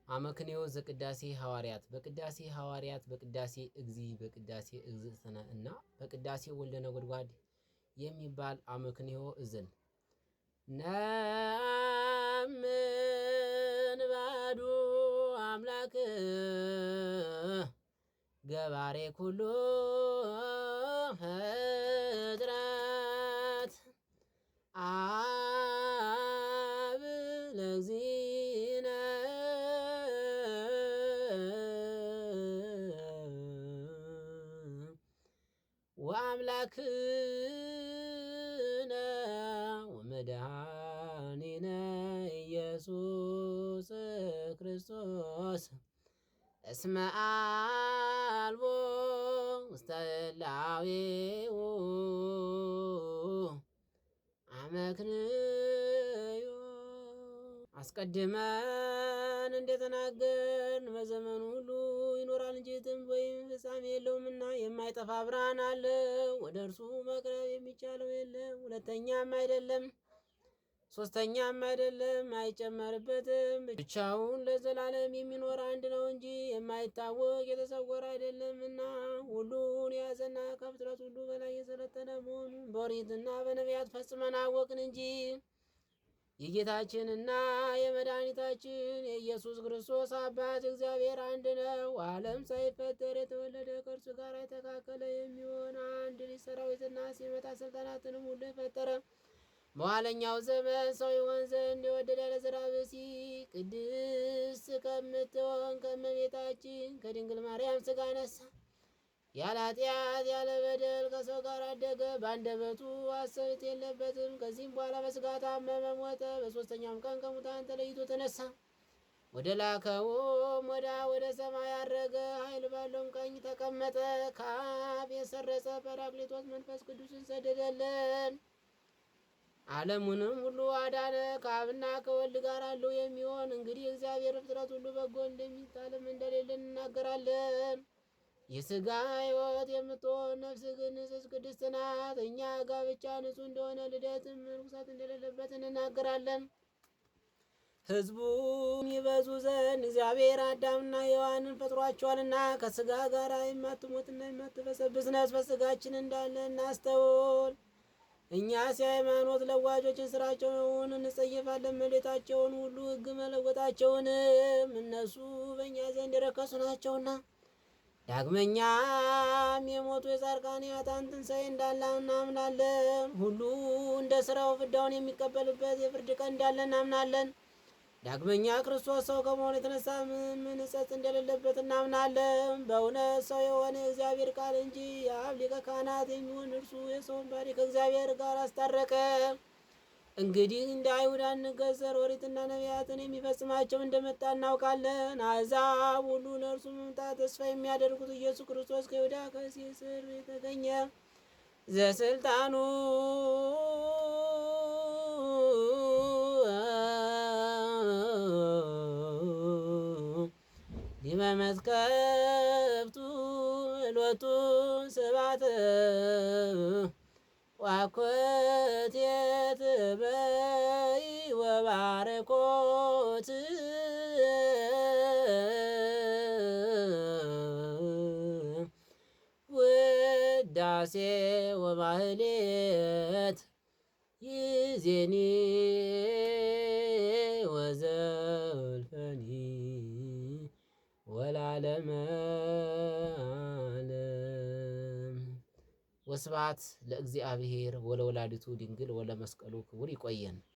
አመክንዮ ዘቅዳሴ ሐዋርያት በቅዳሴ ሐዋርያት በቅዳሴ እግዚ በቅዳሴ እግዝእትነ እና በቅዳሴ ወልደ ነጎድጓድ የሚባል አመክንዮ እዝል ነአምን ባዱ አምላክ ገባሬ ኩሉ ፍጥረት አብ ለእግዚእነ ወአምላክነ ወመድኃኒነ ኢየሱስ ክርስቶስ እስመ አልቦ ውስተ እላዌሁ አመክንዮ። አስቀድመን እንደተናገርን በዘመኑ ሁሉ ይኖራል እንጂ ጥንት ወይም ፍጻሜ የለውምና የማይጠፋ ብርሃን አለው። ወደ እርሱ መቅረብ የሚቻለው የለም፣ ሁለተኛም አይደለም፣ ሶስተኛም አይደለም፣ አይጨመርበትም። ብቻውን ለዘላለም የሚኖር አንድ ነው እንጂ የማይታወቅ የተሰወረ አይደለምና ሁሉን የያዘና ከፍጥረት ሁሉ በላይ የሰለጠነ መሆኑን በኦሪትና በነቢያት ፈጽመን አወቅን እንጂ የጌታችንና የመድኃኒታችን የኢየሱስ ክርስቶስ አባት እግዚአብሔር አንድ ነው። ዓለም ሳይፈጠር የተወለደ ከእርሱ ጋር የተካከለ የሚሆን አንድ ልጅ ሰራዊትና ሲመታ ስልጣናትንም ሁሉ የፈጠረ በኋለኛው ዘመን ሰው ይሆን ዘንድ የወደደ ለዘራ ብእሲ ቅድስት ከምትሆን ከእመቤታችን ከድንግል ማርያም ሥጋ ነሳ። ያለ ኃጢአት ያለ በደል ከሰው ጋር አደገ። በአንደበቱ ሐሰት የለበትም። ከዚህም በኋላ በሥጋ ታመመ፣ ሞተ። በሦስተኛውም ቀን ከሙታን ተለይቶ ተነሳ። ወደ ላከውም ወደ ሰማይ አረገ። ኃይል ባለውም ቀኝ ተቀመጠ። ከአብ የሰረጸ ጰራቅሊጦስ መንፈስ ቅዱስን ሰደደልን። ዓለሙንም ሁሉ አዳነ። ከአብና ከወልድ ጋር አለው የሚሆን እንግዲህ እግዚአብሔር ፍጥረት ሁሉ በጎ እንደሚታለም እንደሌለን እናገራለን። የሥጋ ሕይወት የምትሆን ነፍስ ግን ንጽሕት ቅድስት ናት። እኛ ጋብቻ ንጹሕ እንደሆነ ልደትም ርኩሰት እንደሌለበት እንናገራለን። ሕዝቡም ይበዙ ዘንድ እግዚአብሔር አዳምና ሔዋንን ፈጥሯቸዋልና ከሥጋ ጋር የማትሞትና የማትበሰብስ ነፍስ በሥጋችን እንዳለ እናስተውል። እኛስ የሃይማኖት ለዋጮችን ስራቸውን እንጸየፋለን፣ መሌታቸውን ሁሉ ሕግ መለወጣቸውንም። እነሱ በእኛ ዘንድ የረከሱ ናቸውና። ዳግመኛም የሞቱ የጻድቃን የኃጥአን ትንሣኤ እንዳለ እናምናለን። ሁሉ እንደ ሥራው ፍዳውን የሚቀበልበት የፍርድ ቀን እንዳለ እናምናለን። ዳግመኛ ክርስቶስ ሰው ከመሆኑ የተነሳ ምን ጸጽ እንደሌለበት እናምናለን። በእውነት ሰው የሆነ የእግዚአብሔር ቃል እንጂ የአብ ሊቀ ካህናት የሚሆን እርሱ የሰውን ባሕርይ ከእግዚአብሔር ጋር አስታረቀ። እንግዲህ እንደ አይሁድ አንገዘር፣ ኦሪትና ነቢያትን የሚፈጽማቸው እንደመጣ እናውቃለን። አሕዛብ ሁሉ ለእርሱ መምጣት ተስፋ የሚያደርጉት ኢየሱስ ክርስቶስ ከይሁዳ ከእሴይ ሥር የተገኘ ዘስልጣኑ ዲበ መዝገብቱ ሎቱ ስብሐት ወአኮቴት በይ ወባረኮት ውዳሴ ወማህሌት ይዜኒ ወዘልፈኒ ወላለመ ዓለም። ወስብሐት ለእግዚአብሔር ወለወላዲቱ ድንግል ወለመስቀሉ ክቡር። ይቆየን።